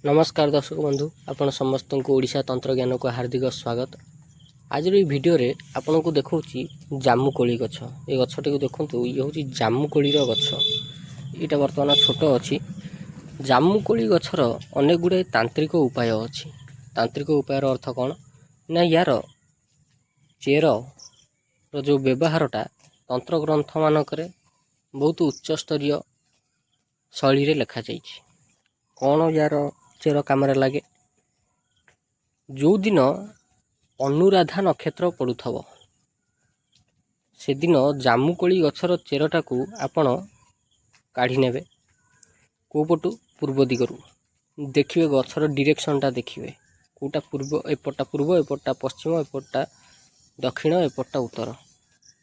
नमस्कार दर्शक बंधु आपण समस्त को ओडिशा तंत्र ज्ञान को हार्दिक स्वागत। आज वीडियो रे आपण को देखौची जामुकोली गछ। ए गछटी को देखंतु ये होची जामुकोली रो गछ। एटा वर्तमान छोट अछि। जामुकोली गछर अनेक गुडे तांत्रिक उपाय अछि। तांत्रिक उपाय रो अर्थ कोन ना यार चेर रो जो व्यवहारटा तंत्र ग्रंथ मानकरे बहुत उच्च स्तरीय शैली रे लिखा जाइछि। कोन यार चेर काम लगे जो दिन अनुराधा नक्षत्र पड़ुथब से दिन जामुकोली गछर चेरटा को आपण काढ़ी नेबे। को पटु पूर्व दिगरु देखिए गछर डायरेक्शनटा देखिए कोटा पूर्व एपटा पश्चिम एपटा दक्षिण एपटा उत्तर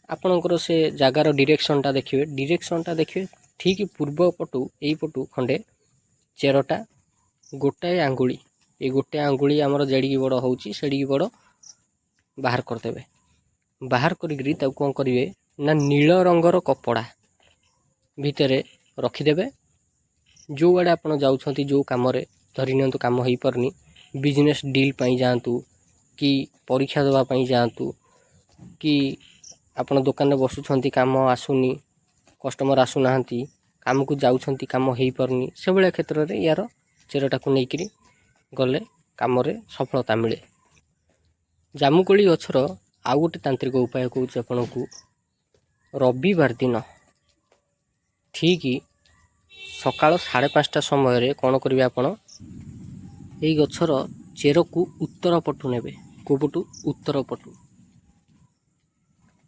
आपणकर से जगार डायरेक्शनटा देखिए ठीक पूर्व पटु एई पटु खंडे चेरटा गोटाए आंगुली ये गोटे आंगुली आमर जेड़ी बड़ होउची सेड़ी बड़ बाहर करदेवे। बाहर करी कौन करेंगे ना नील रंगर कपड़ा भितरे रखिदेवे। जो आड़े आप जाउछंती जो काम धरी नियंतु काम हो पारनी बिजनेस डील पाई जातु कि परीक्षा देवा पाई जातु कि आपण दुकान में बसुछंती काम आसुनी कस्टमर आसुना काम को जाउछंती काम हो पारनी से भाया क्षेत्र में यार चेरटा को लेकिन गले काम सफलता मिले। जामुकोली गछर आउ गोटे तांत्रिक उपाय कौन आपण को रविवार दिन ठीक सकाल 5:30 समय कौन करेंगे आपण यही गछर चेर को उत्तर पटु नेबे। को पटु उत्तर पटु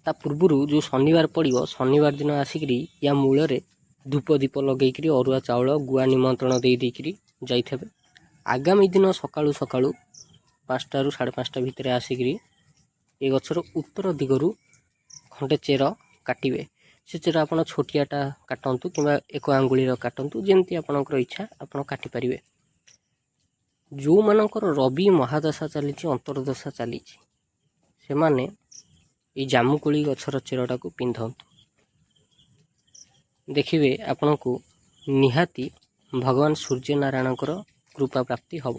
ता पूर्व जो शनिवार पड़ो शनिवार दिन आसिक या मूल धूप दीप लगे अरुआ चाउल गुआ निमंत्रण दे देकरी जाइथबे। आगामी दिन सकाळु 5टा ରୁ 5:30 भितर आसिक ये गछर उत्तर दिगरु खंडे चेर काटिबे। से चेर आपण छोटियाटा काटंतु किंबा एक आंगुली काटंतु जेमती आपनकर इच्छा आपण काटि परिबे। जो मानकर रवि महादशा चली अंतरदशा चली से माने ये जामुकोली गछर चेरटा को पिंधंतु देखिए आपण को निहाती भगवान सूर्य नारायण कृपा प्राप्ति हम।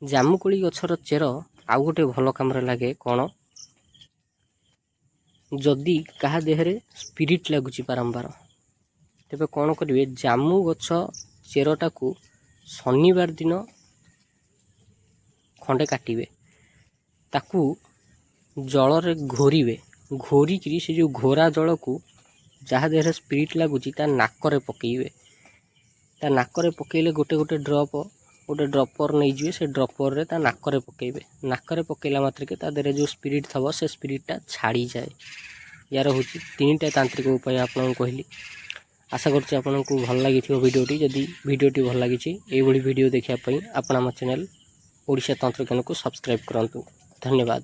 जामुकोली गछर चेर आउ गोटे भल काम लगे कौन जदि क्या देहरे स्पिरिट लगुच बारंबार तेरे कौन करेंगे जामु गछ चेरटा को शनिवार दिन खंडे काटिबे ताकू जल रे घोरीबे। घोरिकी से जो घोरा जल को जहाँ देहरे स्पिरिट लगुच नाकरे पकेबे। ता नाकरे पकेले गोटे गोटे ड्रपर नहीं जी से ड्रपर रे ता नाकरे पकेबे। नाकरे पकेला मात्र के ता देहरे जो स्पिरिट थबो से स्पिरिटटा छाड़ी जाए। यार हूँ 3टा तांत्रिक उपाय आपन कहली। आशा करछि आपन को भल लगी वीडियोटी। जदि वीडियोटी भल लगी ये वीडियो देखा आपण आम चैनल ओडिशा तंत्र ज्ञान को सब्सक्राइब करंतु। धन्यवाद।